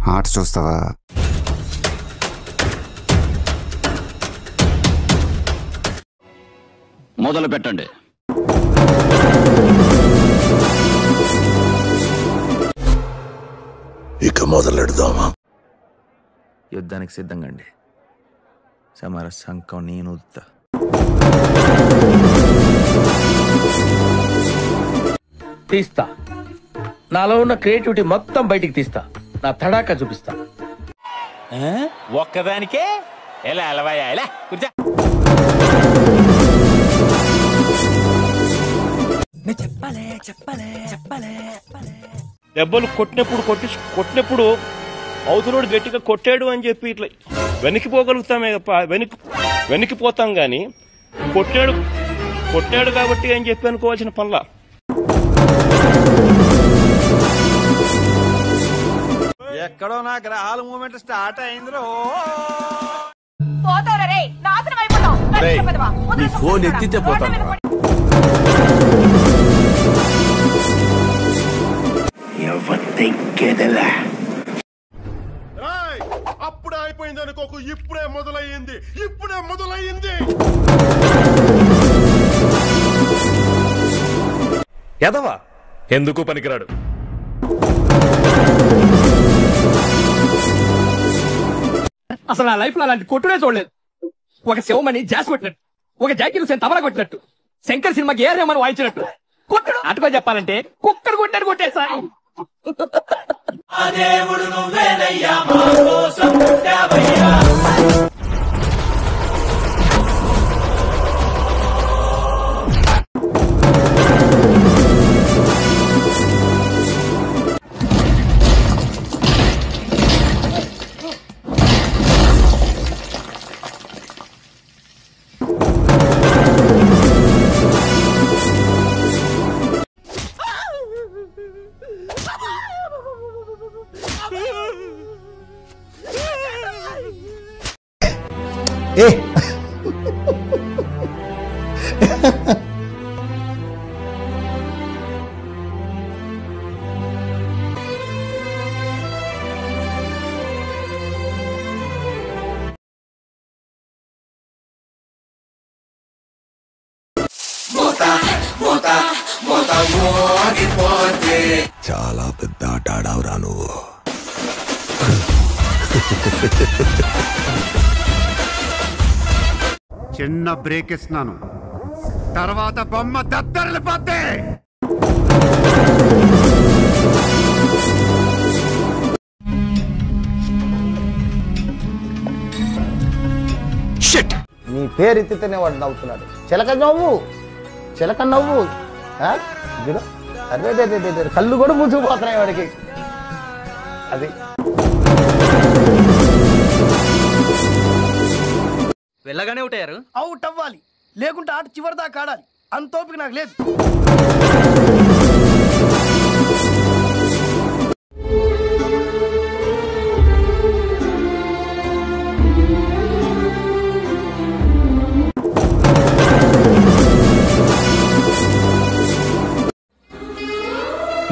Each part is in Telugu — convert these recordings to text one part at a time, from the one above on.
ఆట చూస్తావా? మొదలు పెట్టండి. ఇక మొదలెడదామా? యుద్ధానికి సిద్ధంగా అండి. సమర సంకం నేను తీస్తా. నాలో ఉన్న క్రియేటివిటీ మొత్తం బయటికి తీస్తా. నా తడాకా చూపిస్తా. ఒక్కదానికే ఎలా అలవాయా ఎలా కూర్చో. దెబ్బలు కొట్టినప్పుడు అవతలోడు గట్టిగా కొట్టాడు అని చెప్పి ఇట్లా వెనక్కిపోగలుగుతామే తప్ప వెనక్కిపోతాం గాని కొట్టాడు కాబట్టి అని చెప్పి అనుకోవాల్సిన పనుల. ఎక్కడో నా గ్రహాల మూమెంట్ స్టార్ట్ అయిందిరో. నీ ఫోన్ ఎత్తితే పోతాను. అప్పుడే అయిపోయింది అనుకోకు, ఇప్పుడే మొదలయ్యింది. ఎదవా ఎందుకు పనికిరాడు. అసలు నా లైఫ్ లో అలాంటి కొట్టుడే చూడలేదు. ఒక శివమణి జాస్ కొట్టినట్టు, ఒక జాకీ హుసేన్ తబలా కొట్టినట్టు, శంకర్ సినిమాకి ఏ రేమని వాయించినట్టు కొట్టడు. అటుగా చెప్పాలంటే కుక్కడు కొట్టేసా. చాలా పెద్ద ఆట ఆడావురా నువ్వు. చిన్న బ్రేక్ ఇస్తున్నాను, తర్వాత బొమ్మ దద్దరిల్లిపోద్ది. నీ పేరు ఎత్తితేనే వాడు నవ్వుతున్నాడు. చిలక నవ్వు అదే కళ్ళు కూడా మూసుకుపోతున్నాయి వాడికి. అది వెళ్ళగానే ఉంటారు. అవుట్ అవ్వాలి, లేకుంటే ఆట చివరి దాకా ఆడాలి. అంత ఓపిక నాకు లేదు.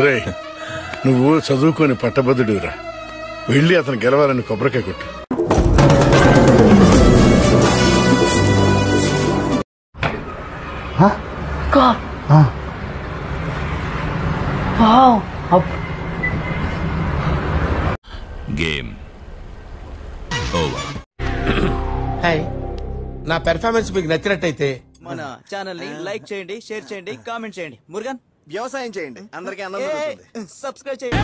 రే, నువ్వు చదువుకొని పట్టభద్రుడిరా, వెళ్ళి అతను గెలవాలని కొబ్బరికాయ కొట్టు. Game over. హాయ్, నా పెర్ఫార్మెన్స్ మీకు నచ్చినట్టయితే మన ఛానల్ ని లైక్ చేయండి, షేర్ చేయండి, కామెంట్ చేయండి. మురుగన్ వ్యవసాయం చేయండి, అందరికీ అన్నం దొరుకుతుంది. సబ్స్క్రైబ్ చేయండి.